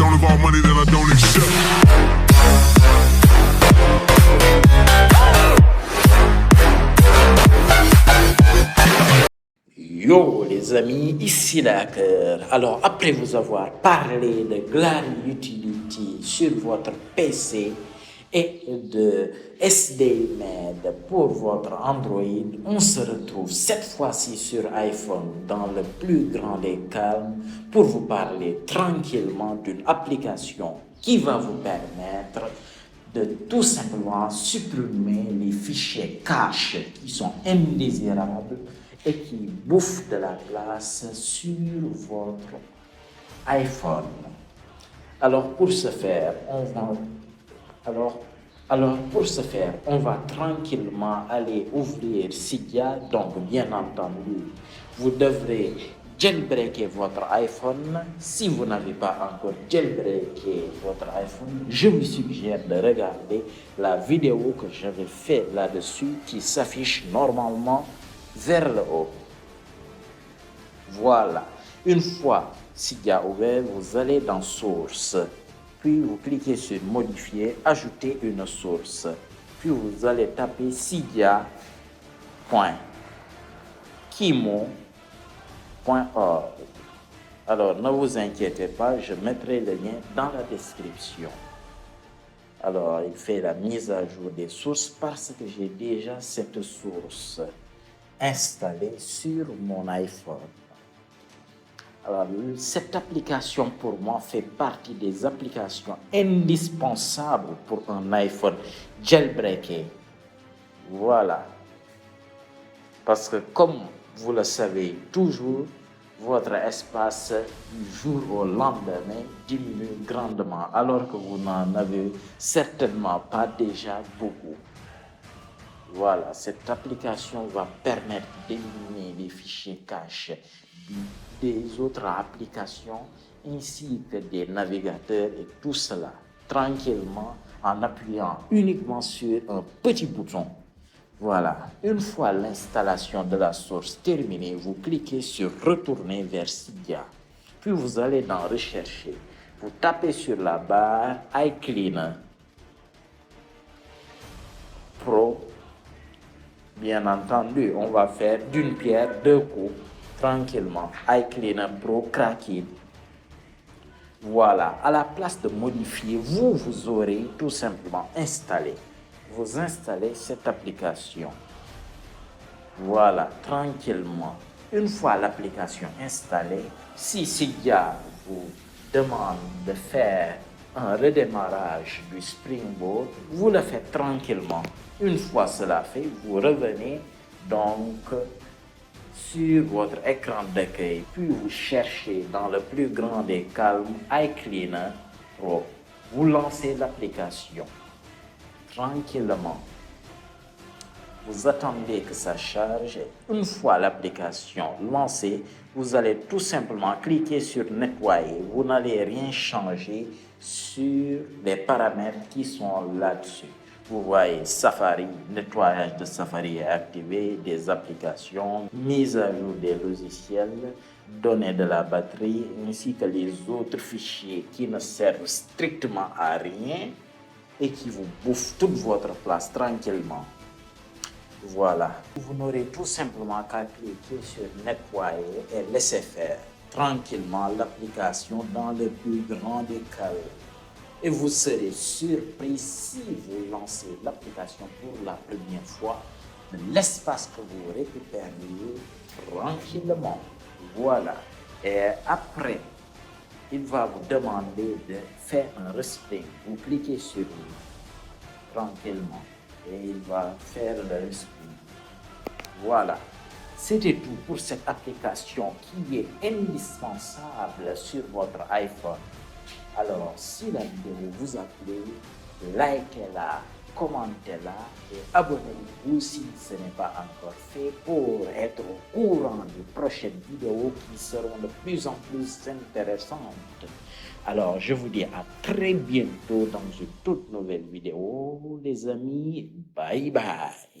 don't involve money, then I don't accept. Yo les amis, ici l'hacker. Alors après vous avoir parlé de Glary Utility sur votre PC et de SDMed pour votre Android, on se retrouve cette fois-ci sur iPhone dans le plus grand des calmes pour vous parler tranquillement d'une application qui va vous permettre de tout simplement supprimer les fichiers cache qui sont indésirables et qui bouffent de la place sur votre iPhone. Alors pour ce faire, on va tranquillement aller ouvrir Cydia. Donc bien entendu, vous devrez jailbreaker votre iPhone. Si vous n'avez pas encore jailbreaké votre iPhone, je vous suggère de regarder la vidéo que j'avais faite là-dessus qui s'affiche normalement vers le haut. Voilà. Une fois Cydia ouvert, vous allez dans Source. Puis vous cliquez sur Modifier, Ajouter une source. Puis vous allez taper cydia.kimo.org. Alors ne vous inquiétez pas, je mettrai le lien dans la description. Alors il fait la mise à jour des sources parce que j'ai déjà cette source installée sur mon iPhone. Alors, cette application pour moi fait partie des applications indispensables pour un iPhone jailbreaké. Voilà. Parce que comme vous le savez toujours, votre espace du jour au lendemain diminue grandement alors que vous n'en avez certainement pas déjà beaucoup. Voilà, cette application va permettre d'éliminer les fichiers cache des autres applications ainsi que des navigateurs et tout cela tranquillement en appuyant uniquement sur un petit bouton. Voilà, une fois l'installation de la source terminée, vous cliquez sur Retourner vers Cydia. Puis vous allez dans Rechercher. Vous tapez sur la barre iCleaner Pro. Bien entendu, on va faire d'une pierre deux coups, tranquillement. iCleaner Pro Cracked. Voilà, à la place de modifier, vous aurez tout simplement installé. Vous installez cette application. Voilà, tranquillement. Une fois l'application installée, si Cydia vous demande de faire un redémarrage du Springboard, vous le faites tranquillement. Une fois cela fait, vous revenez donc sur votre écran d'accueil, puis vous cherchez dans le plus grand des calmes iCleaner Pro. Vous lancez l'application tranquillement. Vous attendez que ça charge. Une fois l'application lancée, vous allez tout simplement cliquer sur Nettoyer. Vous n'allez rien changer sur les paramètres qui sont là-dessus. Vous voyez Safari, nettoyage de Safari est activé, des applications, mise à jour des logiciels, données de la batterie, ainsi que les autres fichiers qui ne servent strictement à rien et qui vous bouffent toute votre place tranquillement. Voilà. Vous n'aurez tout simplement qu'à cliquer sur Nettoyer et laisser faire tranquillement l'application dans le plus grand des cas. Et vous serez surpris si vous lancez l'application pour la première fois de l'espace que vous récupérez tranquillement. Voilà. Et après, il va vous demander de faire un respring. Vous cliquez sur lui tranquillement et il va faire le respring. Voilà. C'était tout pour cette application qui est indispensable sur votre iPhone. Alors, si la vidéo vous a plu, likez-la, commentez-la et abonnez-vous si ce n'est pas encore fait pour être au courant des prochaines vidéos qui seront de plus en plus intéressantes. Alors, je vous dis à très bientôt dans une toute nouvelle vidéo, les amis. Bye bye.